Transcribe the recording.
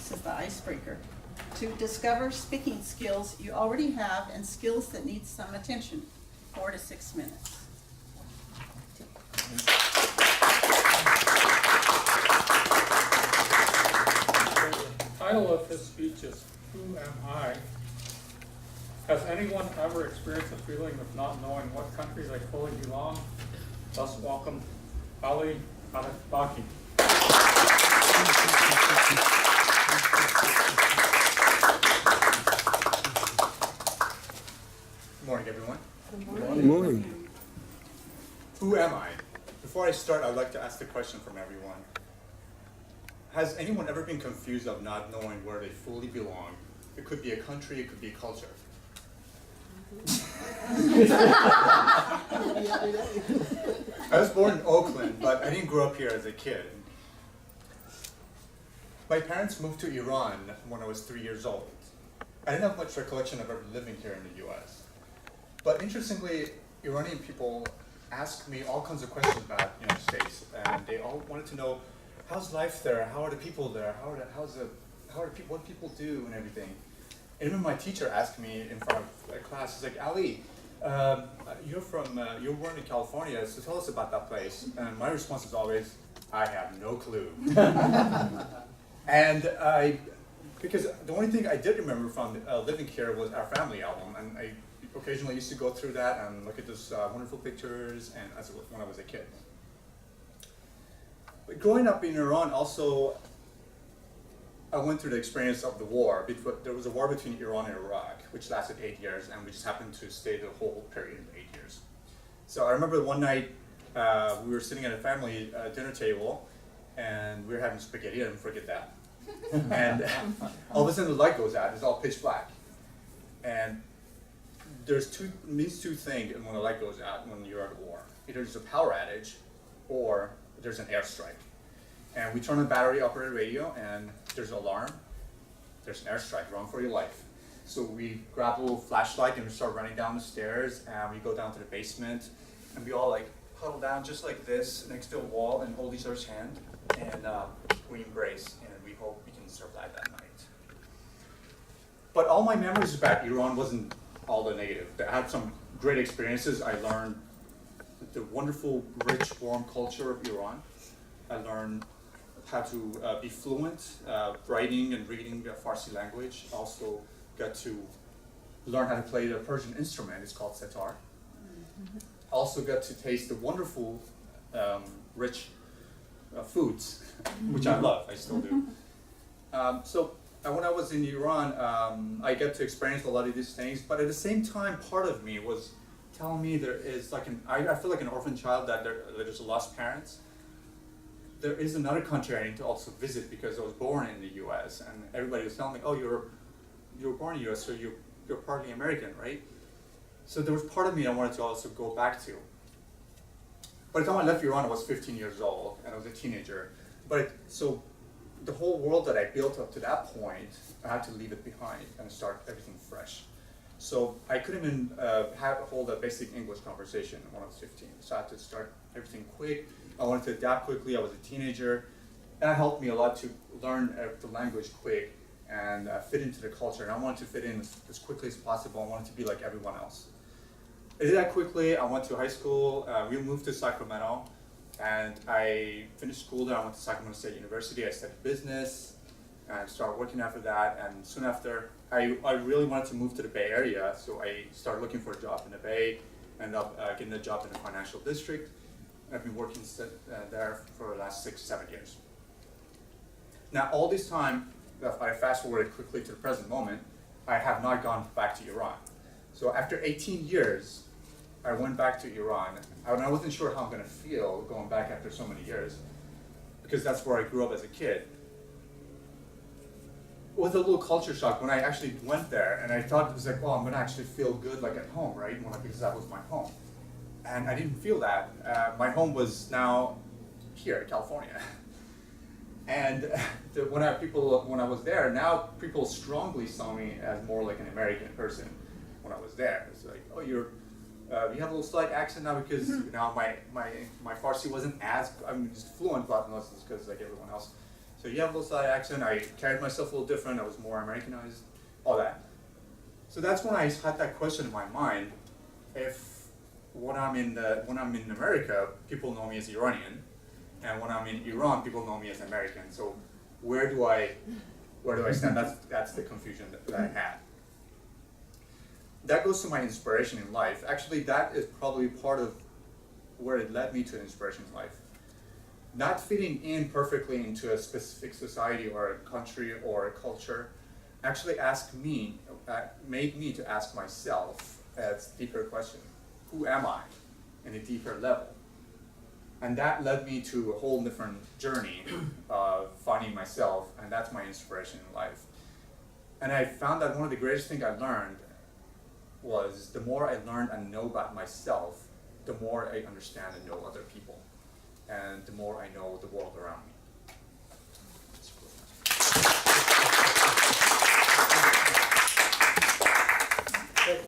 This is the icebreaker. To discover speaking skills you already have and skills that need some attention. 4 to 6 minutes. The title of his speech is, "Who Am I?" Has anyone ever experienced the feeling of not knowing what country they fully belong? Thus welcome, Ali Bukowski. Good morning, everyone. Good morning. Who am I? Before I start, I'd like to ask the question from everyone. Has anyone ever been confused of not knowing where they fully belong? It could be a country, it could be a culture. I was born in Oakland, but I didn't grow up here as a kid. My parents moved to Iran when I was 3 years old. I didn't have much recollection of ever living here in the US. But interestingly, Iranian people ask me all kinds of questions about the United States, and they all wanted to know, how's life there? How are the people there? What do people do and everything? And even my teacher asked me in front of a class, he's like, Ali, you're born in California, so tell us about that place. And my response is always, I have no clue. And because the only thing I did remember from living here was our family album, and I occasionally used to go through that and look at those wonderful pictures, and when I was a kid. But growing up in Iran also, I went through the experience of the war. There was a war between Iran and Iraq, which lasted 8 years, and we just happened to stay the whole period of 8 years. So I remember one night, we were sitting at a family dinner table, and we were having spaghetti, I didn't forget that. And all of a sudden the light goes out, it's all pitch black. And means two things when the light goes out when you're at a war. Either there's a power outage, or there's an airstrike. And we turn on battery operated radio, and there's an alarm. There's an airstrike, run for your life. So we grab a little flashlight and we start running down the stairs, and we go down to the basement, and we all like huddle down just like this next to a wall and hold each other's hand, and we embrace, and we hope we can survive that night. But all my memories about Iran wasn't all the negative. I had some great experiences. I learned the wonderful, rich, warm culture of Iran. I learned how to be fluent, writing and reading the Farsi language. Also got to learn how to play the Persian instrument. It's called setar. Also got to taste the wonderful, rich foods, which I love. I still do. When I was in Iran, I got to experience a lot of these things, but at the same time, part of me was telling me there is like I feel like an orphan child that there's lost parents. There is another country I need to also visit because I was born in the US, and everybody was telling me, oh, you were born in the US, so you're partly American, right? So there was part of me I wanted to also go back to. By the time I left Iran, I was 15 years old, and I was a teenager. So the whole world that I built up to that point, I had to leave it behind and start everything fresh. So I couldn't even hold a basic English conversation when I was 15. So I had to start everything quick. I wanted to adapt quickly. I was a teenager. And that helped me a lot to learn the language quick and fit into the culture. And I wanted to fit in as quickly as possible. I wanted to be like everyone else. I did that quickly. I went to high school. We moved to Sacramento. And I finished school there. I went to Sacramento State University. I studied business and started working after that. And soon after, I really wanted to move to the Bay Area. So I started looking for a job in the Bay, ended up getting a job in the financial district. I've been working there for the last 6-7 years. Now, all this time, if I fast forwarded quickly to the present moment, I have not gone back to Iran. So after 18 years, I went back to Iran. I wasn't sure how I'm going to feel going back after so many years, because that's where I grew up as a kid. It was a little culture shock when I actually went there, and I thought it was like, well, I'm going to actually feel good like at home, right? Because that was my home. And I didn't feel that. My home was now here in California. And when I was there, now people strongly saw me as more like an American person when I was there. It's like, oh, you have a little slight accent now because now my Farsi wasn't as, just fluent, but unless it's because like everyone else. So you have a little side accent, I carried myself a little different, I was more Americanized, all that. So that's when I had that question in my mind, if when I'm in America, people know me as Iranian, and when I'm in Iran, people know me as American. So where do I stand? That's the confusion that I had. That goes to my inspiration in life. Actually, that is probably part of where it led me to inspiration in life. Not fitting in perfectly into a specific society or a country or a culture actually made me to ask myself a deeper question. Who am I in a deeper level? And that led me to a whole different journey of finding myself, and that's my inspiration in life. And I found that one of the greatest things I learned was the more I learn and know about myself, the more I understand and know other people, and the more I know the world around me.